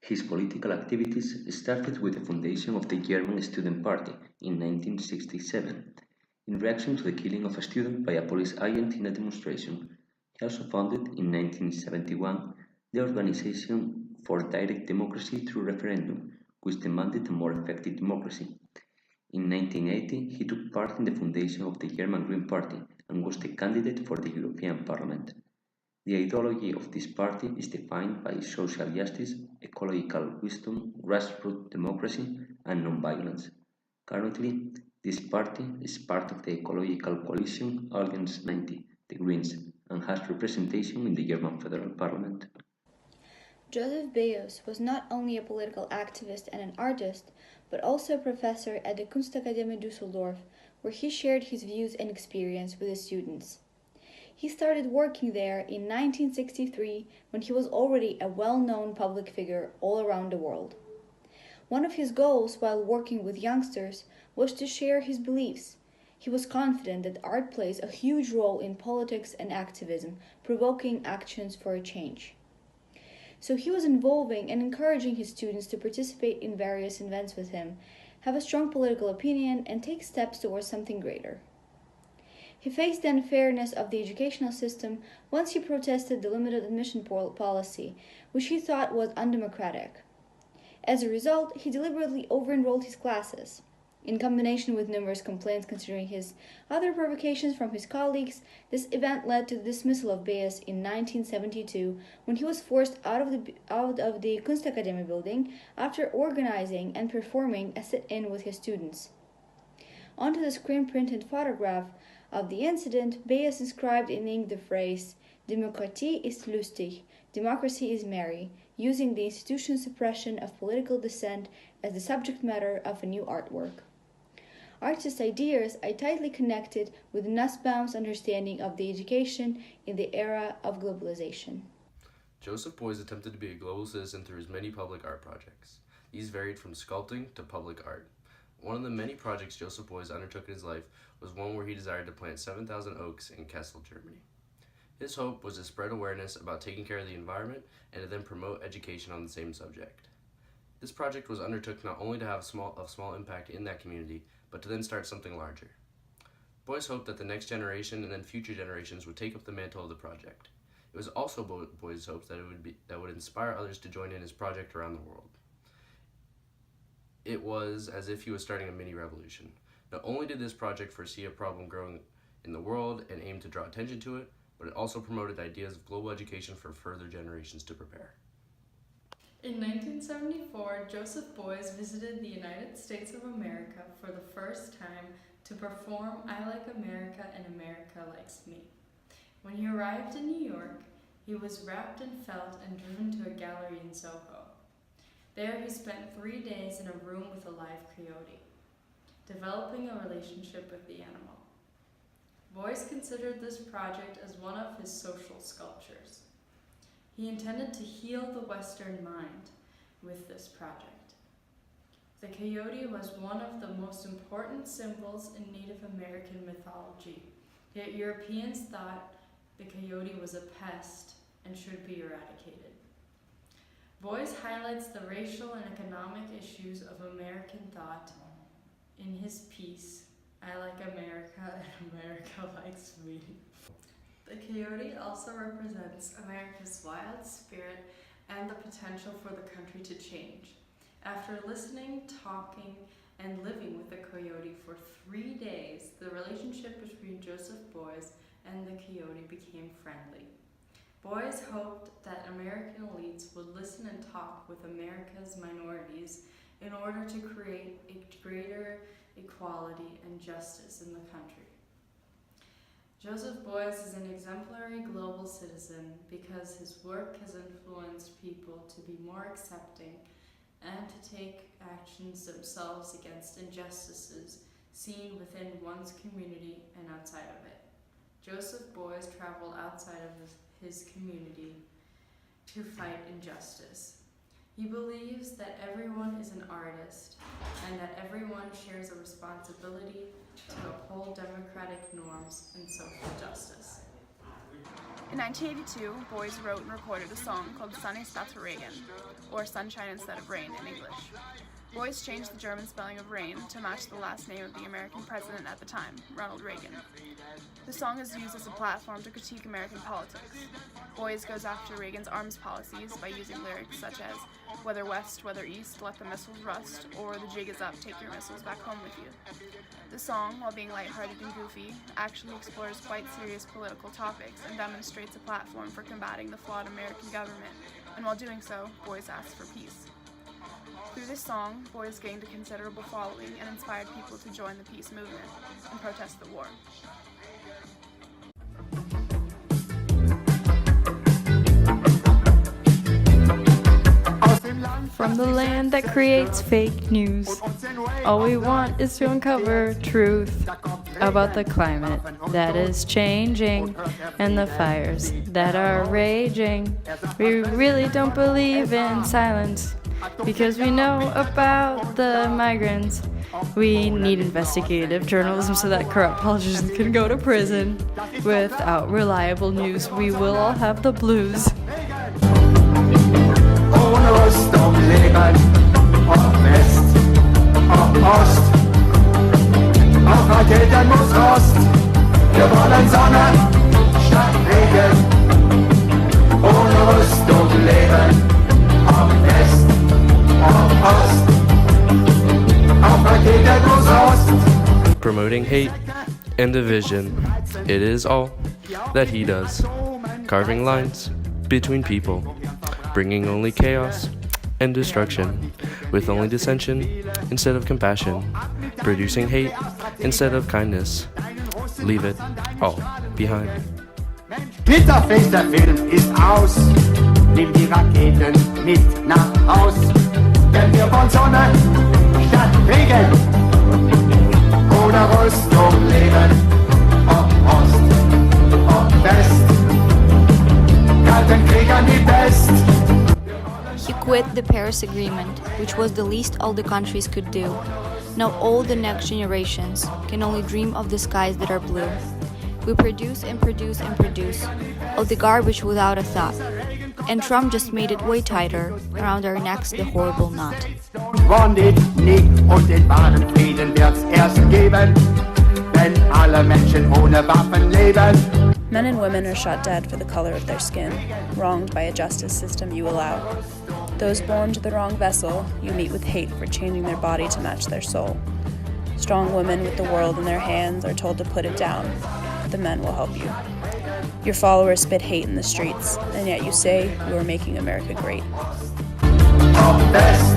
His political activities started with the foundation of the German Student Party in 1967, in reaction to the killing of a student by a police agent in a demonstration. He also founded in 1971 the Organization for Direct Democracy Through Referendum, which demanded a more effective democracy. In 1980, he took part in the foundation of the German Green Party and was the candidate for the European Parliament. The ideology of this party is defined by social justice, ecological wisdom, grassroots democracy, and non-violence. Currently, this party is part of the ecological coalition Alliance 90, the Greens, and has representation in the German federal parliament. Joseph Beuys was not only a political activist and an artist, but also a professor at the Kunstakademie Düsseldorf, where he shared his views and experience with his students. He started working there in 1963 when he was already a well-known public figure all around the world. One of his goals while working with youngsters was to share his beliefs. He was confident that art plays a huge role in politics and activism, provoking actions for a change. So he was involving and encouraging his students to participate in various events with him, have a strong political opinion, and take steps towards something greater. He faced the unfairness of the educational system once he protested the limited admission policy, which he thought was undemocratic. As a result, he deliberately over-enrolled his classes. In combination with numerous complaints concerning his other provocations from his colleagues, this event led to the dismissal of Beuys in 1972 when he was forced out of the Kunstakademie building after organizing and performing a sit-in with his students. Onto the screen-printed photograph of the incident, Beuys inscribed in ink the phrase, "Demokratie ist lustig, democracy is merry," using the institutional suppression of political dissent as the subject matter of a new artwork. Artist ideas are tightly connected with Nussbaum's understanding of the education in the era of globalization. Joseph Beuys attempted to be a global citizen through his many public art projects. These varied from sculpting to public art. One of the many projects Joseph Beuys undertook in his life was one where he desired to plant 7,000 oaks in Kassel, Germany. His hope was to spread awareness about taking care of the environment and to then promote education on the same subject. This project was undertook not only to have a small impact in that community, but to then start something larger. Beuys hoped that the next generation and then future generations would take up the mantle of the project. It was also Beuys' hopes that it would inspire others to join in his project around the world. It was as if he was starting a mini revolution. Not only did this project foresee a problem growing in the world and aim to draw attention to it, but it also promoted ideas of global education for further generations to prepare. In 1974, Joseph Beuys visited the United States of America for the first time to perform I Like America and America Likes Me. When he arrived in New York, he was wrapped in felt and driven to a gallery in Soho. There he spent 3 days in a room with a live coyote, developing a relationship with the animal. Beuys considered this project as one of his social sculptures. He intended to heal the Western mind with this project. The coyote was one of the most important symbols in Native American mythology, yet Europeans thought the coyote was a pest and should be eradicated. Beuys highlights the racial and economic issues of American thought in his piece, I Like America and America Likes Me. The coyote also represents America's wild spirit and the potential for the country to change. After listening, talking, and living with the coyote for 3 days, the relationship between Joseph Beuys and the coyote became friendly. Beuys hoped that American elites would listen and talk with America's minorities in order to create a greater equality and justice in the country. Joseph Beuys is an exemplary global citizen because his work has influenced people to be more accepting and to take actions themselves against injustices seen within one's community and outside of it. Joseph Beuys traveled outside of his community to fight injustice. He believes that everyone is an artist and that everyone shares a responsibility to uphold democratic norms and social justice. In 1982, Beuys wrote and recorded a song called Sunny statt Regen, or Sunshine Instead of Rain in English. Beuys changed the German spelling of rain to match the last name of the American president at the time, Ronald Reagan. The song is used as a platform to critique American politics. Beuys goes after Reagan's arms policies by using lyrics such as "Whether west, whether east, let the missiles rust," or "The jig is up, take your missiles back home with you." The song, while being lighthearted and goofy, actually explores quite serious political topics and demonstrates a platform for combating the flawed American government, and while doing so, Beuys asks for peace. Through this song, Beuys gained a considerable following and inspired people to join the peace movement and protest the war. From the land that creates fake news, all we want is to uncover truth about the climate that is changing and the fires that are raging. We really don't believe in silence because we know about the migrants. We need investigative journalism so that corrupt politicians can go to prison. Without reliable news, we will all have the blues. Ohne Rüstung leben, ob West, ob Ost, auf Raketen muss Rost, wir wollen Sonne statt Regen. Ohne Rüstung leben, ob West, ob Ost, auf Raketen muss Rost. Promoting hate and division, it is all that he does. Carving lines between people, bringing only chaos and destruction, with only dissension instead of compassion, producing hate instead of kindness. Leave it all behind. Glitterfest, der Film ist aus, nimm die Raketen mit nach Haus, denn wir wollen Sonne statt Regen, ohne Rüstung leben, ob Ost, ob West, kalten Kriegern die Pest. He quit the Paris Agreement, which was the least all the countries could do. Now all the next generations can only dream of the skies that are blue. We produce and produce and produce all the garbage without a thought. And Trump just made it way tighter around our necks, the horrible knot. Wohndet nicht und den wahren Frieden wird's erst geben, wenn alle Menschen ohne Waffen leben. Men and women are shot dead for the color of their skin, wronged by a justice system you allow. Those born to the wrong vessel, you meet with hate for changing their body to match their soul. Strong women with the world in their hands are told to put it down. The men will help you. Your followers spit hate in the streets, and yet you say you are making America great. Ob West,